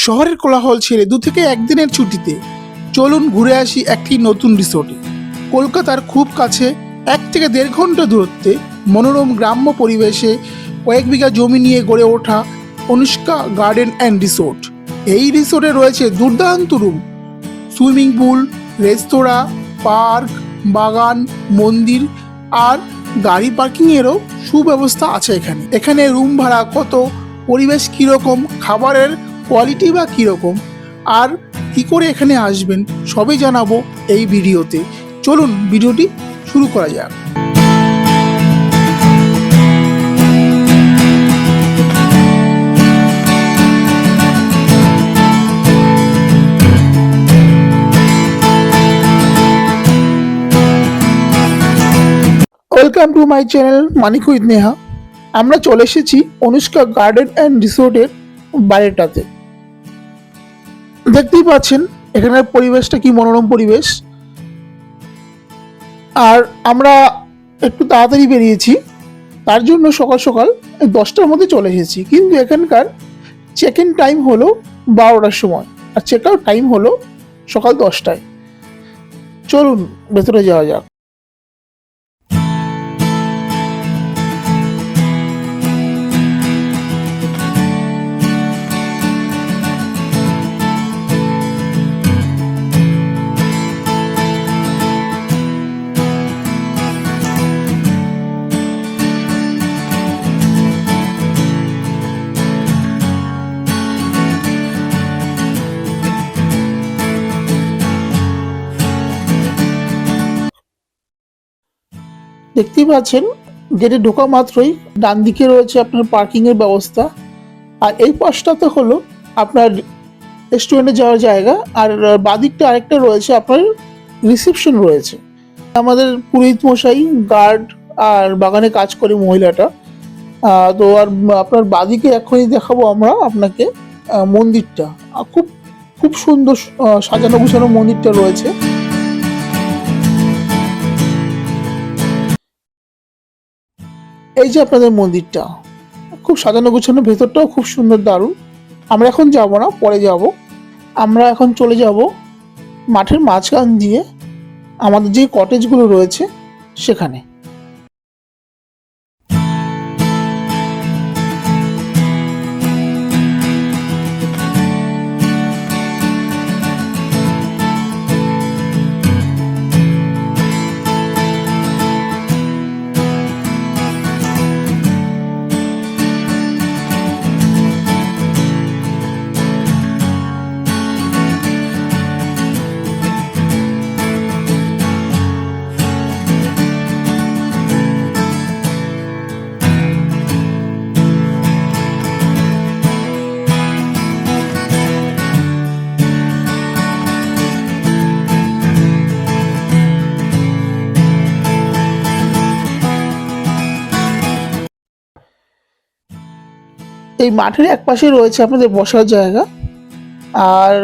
শহরের কোলাহল ছেড়ে 2 থেকে 1 দিনের ছুটিতে চলুন ঘুরে আসি একটি নতুন রিসোর্টে। কলকাতার খুব কাছে 1 থেকে 1.5 ঘন্টা দূরত্বে মনোরম গ্রাম্য পরিবেশে কয়েক বিঘা জমি নিয়ে গড়ে ওঠা অনুষ্কা গার্ডেন অ্যান্ড রিসোর্ট। এই রিসোর্টে রয়েছে দুর্দান্ত রুম, সুইমিং পুল, রেস্তোরাঁ, পার্ক, বাগান, মন্দির আর গাড়ি পার্কিংয়েরও সুব্যবস্থা আছে। এখানে রুম ভাড়া কত, পরিবেশ কীরকম, খাবারের কোয়ালিটি বা কীরকম, আর কি করে এখানে আসবেন সবই জানাবো এই ভিডিওতে। চলুন ভিডিওটি শুরু করা যাক। Welcome to my channel Manik with Neha. আমরা চলে এসেছি অনুষ্কা গার্ডেন অ্যান্ড রিসোর্টের বাইরেটাতে। দেখতেই পাচ্ছেন এখানের পরিবেশটা কি মনোরম পরিবেশ। আর আমরা একটু তাড়াতাড়ি বেরিয়েছি, তার জন্য সকাল সকাল 10টার মধ্যে চলে এসেছি। কিন্তু এখানকার চেক ইন টাইম হলো 12টার সময় আর চেক আউট টাইম হলো সকাল 10টায়। চলুন ভেতরে যাওয়া যাক। দেখতেই পাচ্ছেন গেটে ঢোকা মাত্রই ডান দিকে রয়েছে আপনার পার্কিংয়ের ব্যবস্থা, আর এই পাশটাতে হলো আপনার রেস্টুরেন্টে যাওয়ার জায়গা, আর বাদিকটা আরেকটা রয়েছে আপনার রিসেপশন রয়েছে। আমাদের পুরোহিত মশাই গার্ড আর বাগানে কাজ করে মহিলাটা। তো আর আপনার বাদিকে এখনই দেখাবো আমরা আপনাকে মন্দিরটা। খুব খুব সুন্দর সাজানো গুছানো মন্দিরটা রয়েছে। এই যে আপনাদের মন্দিরটা খুব সাজানো গুছানো, ভেতরটাও খুব সুন্দর, দারুণ। আমরা এখন যাব না, পরে যাব। আমরা এখন চলে যাব মাঠের মাঝখান দিয়ে আমাদের যে কটেজগুলো রয়েছে সেখানে। এই মাঠের এক পাশে রয়েছে আপনাদের বসার জায়গা, আর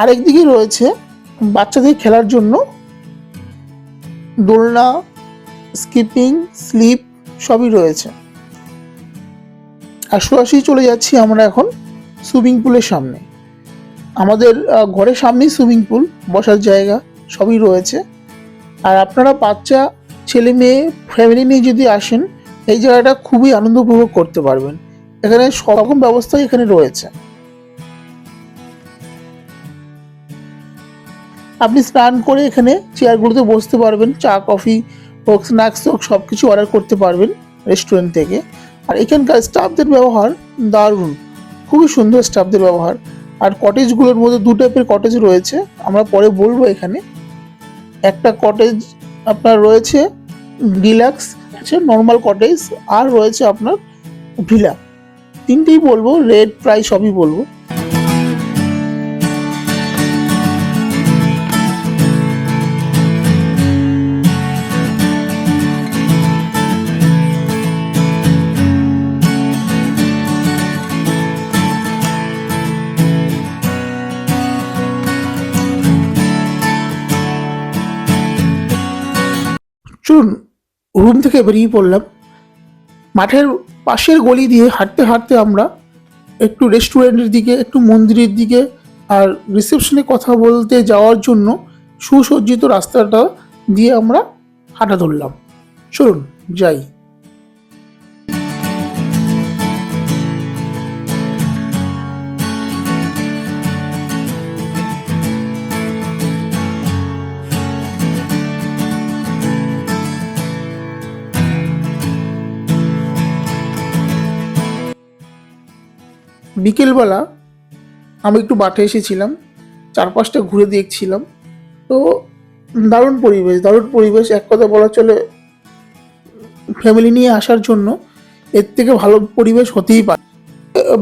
আরেক দিকে রয়েছে বাচ্চাদের খেলার জন্য দোলনা, স্কিপিং, স্লিপ সবই রয়েছে। আর সরাসরি চলে যাচ্ছি আমরা এখন সুইমিং পুলের সামনে। আমাদের ঘরের সামনেই সুইমিং পুল, বসার জায়গা সবই রয়েছে। আর আপনারা বাচ্চা, ছেলে মেয়ে, ফ্যামিলি নিয়ে যদি আসেন এই জায়গাটা খুবই আনন্দ উপভোগ করতে পারবেন। এখানে সব রকম ব্যবস্থাই এখানে রয়েছে। আপনি স্নান করে এখানে চেয়ারগুলোতে বসতে পারবেন, চা কফি হোক, স্ন্যাক্স হোক, সব কিছু অর্ডার করতে পারবেন রেস্টুরেন্ট থেকে। আর এখানকার স্টাফদের ব্যবহার দারুণ, খুবই সুন্দর স্টাফদের ব্যবহার। আর কটেজগুলোর মধ্যে 2 টাইপের কটেজ রয়েছে, আমরা পরে বলবো। এখানে একটা কটেজ আপনার রয়েছে ডিলাক্স, নর্মাল কটেজ, আর রয়েছে আপনার ভিলা। 3টেই বলবো, রেট প্রাইস সবই বলবো। চলুন রুম থেকে বেরিয়ে পড়লাম। মাঠের পাশের গলি দিয়ে হাঁটতে হাঁটতে আমরা একটু রেস্টুরেন্টের দিকে, একটু মন্দিরের দিকে, আর রিসেপশনে কথা বলতে যাওয়ার জন্য সুসজ্জিত রাস্তাটা দিয়ে আমরা হাঁটা ধরলাম। চলুন যাই। বিকেলবেলা আমি একটু মাঠে এসেছিলাম, চারপাশটা ঘুরে দেখছিলাম। তো দারুণ পরিবেশ, দারুণ পরিবেশ, এক কথা বলা চলে ফ্যামিলি নিয়ে আসার জন্য এর থেকে ভালো পরিবেশ হতেই পারে।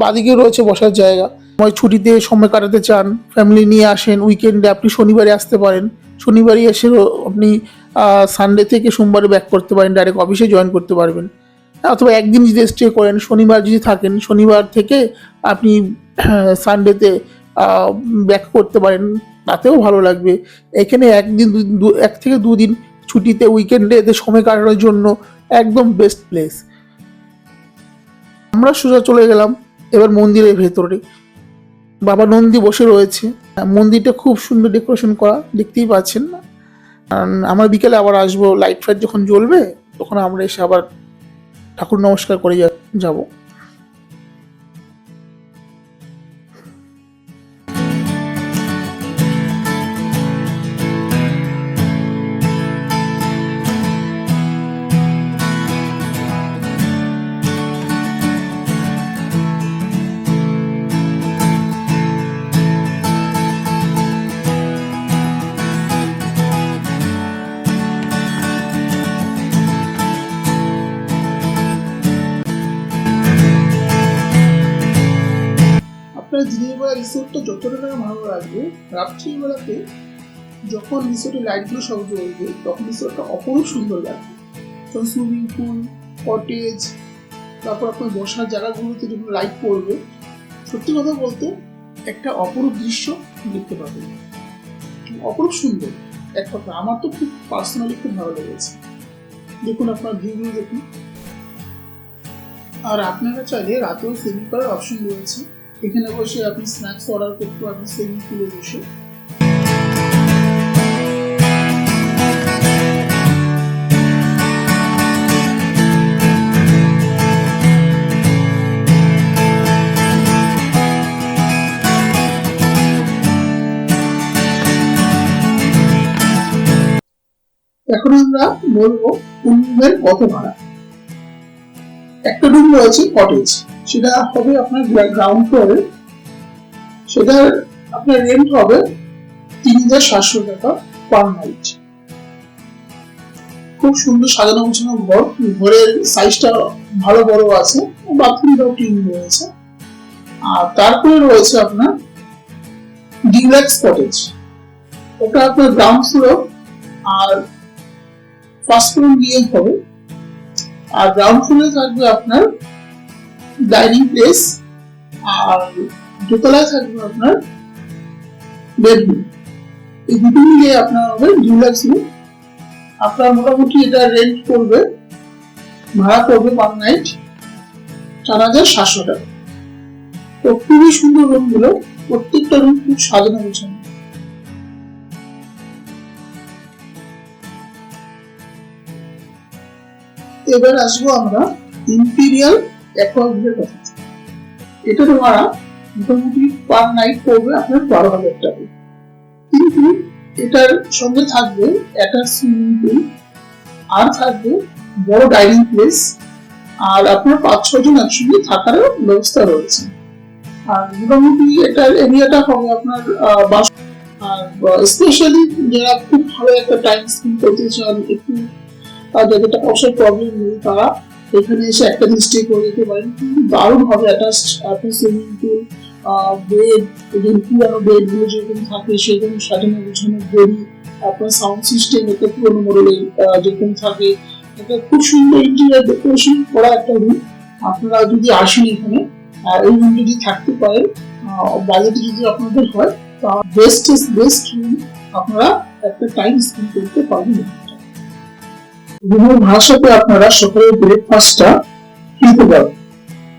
বাদিকে রয়েছে বসার জায়গা। সময় ছুটিতে সময় কাটাতে চান, ফ্যামিলি নিয়ে আসেন, উইকেন্ডে আপনি শনিবারে আসতে পারেন। শনিবারই এসেও আপনি সানডে থেকে সোমবারে ব্যাক করতে পারেন, ডাইরেক্ট অফিসে জয়েন করতে পারবেন। অথবা একদিন যদি স্টে করেন, শনিবার যদি থাকেন, শনিবার থেকে আপনি সানডেতে ব্যাক করতে পারেন, তাতেও ভালো লাগবে। এখানে একদিন এক থেকে দুদিন ছুটিতে উইকেন্ডে এতে সময় কাটানোর জন্য একদম বেস্ট প্লেস। আমরা সোজা চলে গেলাম এবার মন্দিরের ভেতরে। বাবা নন্দী বসে রয়েছে, মন্দিরটা খুব সুন্দর ডেকোরেশন করা, দেখতেই পাচ্ছেন না। আমরা বিকেলে আবার আসবো, লাইট ফাইট যখন জ্বলবে তখন আমরা এসে আবার ঠাকুর নমস্কার করে যাব। আপনার দিনের বেলা রিসোর্টটা যতটা না ভালো লাগবে, রাত্রির বেলাতে যখন রিসোর্টের লাইটগুলো সব জ্বলবে তখন রিসোর্টটা অপরূপ সুন্দর লাগবে। তখন সুইমিং পুল, কটেজ, তারপর আপনার বসার জায়গাগুলোতে যখন লাইট পড়বে, সত্যি কথা বলতে একটা অপরূপ দৃশ্য দেখতে পাবেন, অপরূপ সুন্দর। এক কথা আমার তো খুব পার্সোনালি খুব ভালো লেগেছে। দেখুন আপনার ভিউগুলো দেখুন। আর আপনারা চাইলে রাতেও সুইমিং করার অপশন রয়েছে, এখানে বসে আপনি স্ন্যাক্স অর্ডার করতে পারবেন সুইমিং পুলে বসে। এখন আমরা বলবো রুমের কত ভাড়া। একটা রুম রয়েছে কটেজ, সেটা হবে আপনার গ্রাউন্ড ফ্লোরে, সেটার আপনার রেন্ট হবে ৩,৭০০ টাকা পার নাইট। খুব সুন্দর সাজানো গোছানো ঘর, ঘরের সাইজটা ভালো বড় আছে, বাথরুমটাও ক্লিন রয়েছে। আর তারপরে রয়েছে আপনার ডিলাক্স কটেজ, ওটা আপনার গ্রাউন্ড ফ্লোর আর ফার্স্ট ফ্লোর নিয়ে হবে। আর গ্রাউন্ড ফ্লোরে থাকবে আপনার ডাইনিং প্লেস, আর দোতলায় থাকবে আপনার বেডরুম। এই দুটো মিলিয়ে আপনার হবে ডিলাক্স রুম। আপনার মোটামুটি এটা রেন্ট করবে, ভাড়া করবে পার নাইট ৪,৭০০ টাকা। তো খুবই সুন্দর রুম গুলো, প্রত্যেকটা রুম খুব সাজানো গোছানো। এবার আসবো আমরা ইম্পিরিয়াল অ্যাকোয়ারিয়ামের কথা। এটা ভাড়া মোটামুটি পার নাইট পড়বে আপনার ১২,০০০ টাকা, কিন্তু এটার সঙ্গে থাকবে একটা সুইমিং পুল, আর থাকবে বড় ডাইনিং প্লেস, আর আপনার ৫-৬ জন একসঙ্গে থাকার ব্যবস্থা রয়েছে। আর মোটামুটি এটার এরিয়াটা হবে আপনার আর স্পেশালি যারা খুব ভালো একটা টাইম স্পেন্ড করতে চান, একটু যাদের টাকা পয়সার প্রবলেম নেই, তারা এখানে এসে একটা দিন স্টে করে যেতে পারেন। দারুণ হবে অ্যাটাচড আপনার সুইমিং পুল, বেড, পুরানো বেড গুলো যেরকম থাকে সেরকম সাজানো গোছানো, বেডি, আপনার সাউন্ড সিস্টেম এটা পুরোনো মডেলের যেরকম থাকে, এটা খুব সুন্দর ইন্টেরিয়র ডেকোরেশন করা একটা রুম। আপনারা যদি আসেন এখানে এই রুমে যদি থাকতে পারেন, বাজেট যদি আপনাদের হয়, তা বেস্ট রুম আপনারা একটা টাইম স্পেন্ড করতে পারবেন। রুমের ভাড়ার সাথে আপনারা সকালের ব্রেকফাস্টটা খেতে পারবেন।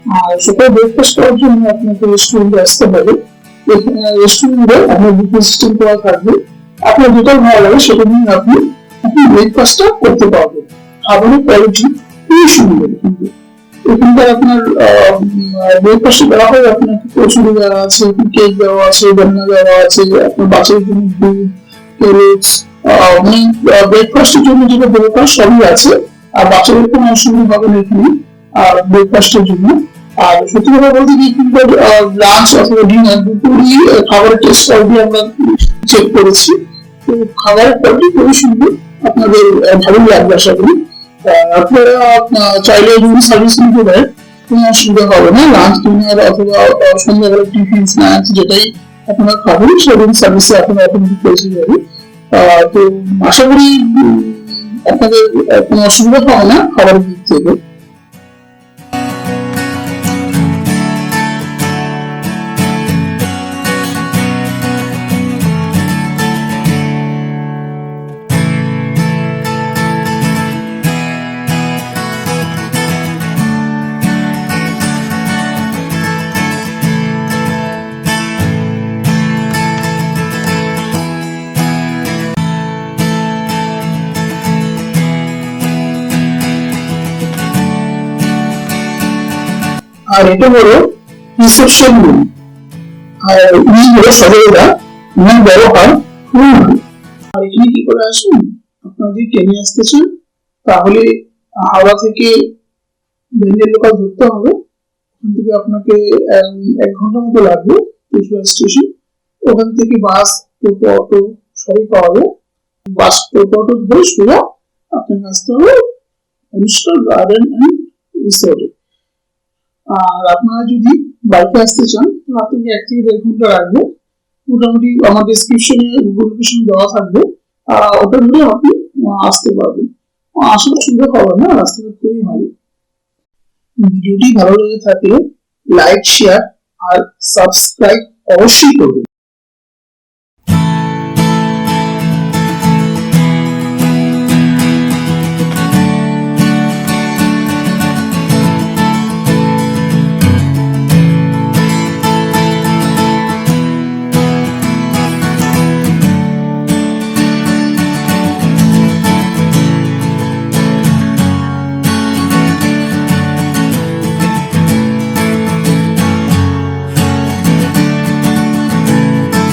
আর সকালে ব্রেকফাস্ট করার জন্য আপনাকে রেস্টুরেন্টে আসতে হবে। এখানে রেস্টুরেন্টে আপনার বুফে সিস্টেম করা থাকবে, আপনার যেটা ভালো লাগে সেটা নিয়ে আপনি ব্রেকফাস্টটা করতে পারবেন। খাবারের কোয়ালিটি খুবই সুন্দর, কিন্তু এখানকার আপনার ব্রেকফাস্টে দেওয়া হয় আপনাকে কচুরি দেওয়া আছে, কেক দেওয়া আছে, বানানা দেওয়া আছে, আপনার বাচ্চাদের জন্য দুধ, ক্যারেটস, মানে ব্রেকফাস্টের জন্য যেটা দরকার সবই আছে। আর বাচ্চাদের কোনো অসুবিধা হবে না এখানে আর ব্রেকফাস্টের জন্য। আর সত্যি কথা বলতে কি, এখানকার লাঞ্চ অথবা ডিনার দুপুরই খাবারের টেস্ট অলরেডি আমরা চেক করেছি। তো খাবারের কোয়ালিটি খুবই সুন্দর, আপনাদের ভালোই লাগবে আশা করি। আপনারা চাইলে রুম সার্ভিস নিতে পারেন, কোনো অসুবিধা হবে না। লাঞ্চ, ডিনার অথবা সন্ধ্যাবেলা টিফিন, স্ন্যাক্স যেটাই আপনারা খাবেন সেই রুম সার্ভিসে আপনারা অটোমেটিক পৌঁছে যাবে। তো আশা করি আপনাদের কোনো অসুবিধা হবে না খাবারের দিক থেকে। আর এটা হলো রিসেপশন রুম। আর ইনি হলো সদস্যরা, ইনার ব্যবহার খুবই ভালো। আর এখানে কি করে আসুন, আপনারা যদি ট্রেনে আসতে চান তাহলে হাওড়া থেকে ব্যান্ডেল লোকাল ধরতে হবে। ওখান থেকে আপনাকে 1 ঘন্টা মতো লাগবে ত্রিপুরা স্টেশন। ওখান থেকে বাস, টোটো, অটো সবই পাওয়া যায়। বাস, টোটো, অটো ধরে সোজা আপনাকে আসতে হবে অনুষ্কা গার্ডেন অ্যান্ড রিসোর্টে। আর আপনারা যদি বাইকে আসতে চান তাহলে আপনাকে 1 থেকে 1.5 ঘন্টা লাগবে। মোটামুটি আমার ডেসক্রিপশনে গুগল লোকেশন দেওয়া থাকবে, ওটা ধরে আপনি আসতে পারবেন। আসলে সুবিধা হবে না, রাস্তাটা খুবই ভালো। ভিডিওটি ভালো লেগে থাকলে লাইক, শেয়ার আর সাবস্ক্রাইব অবশ্যই করবেন।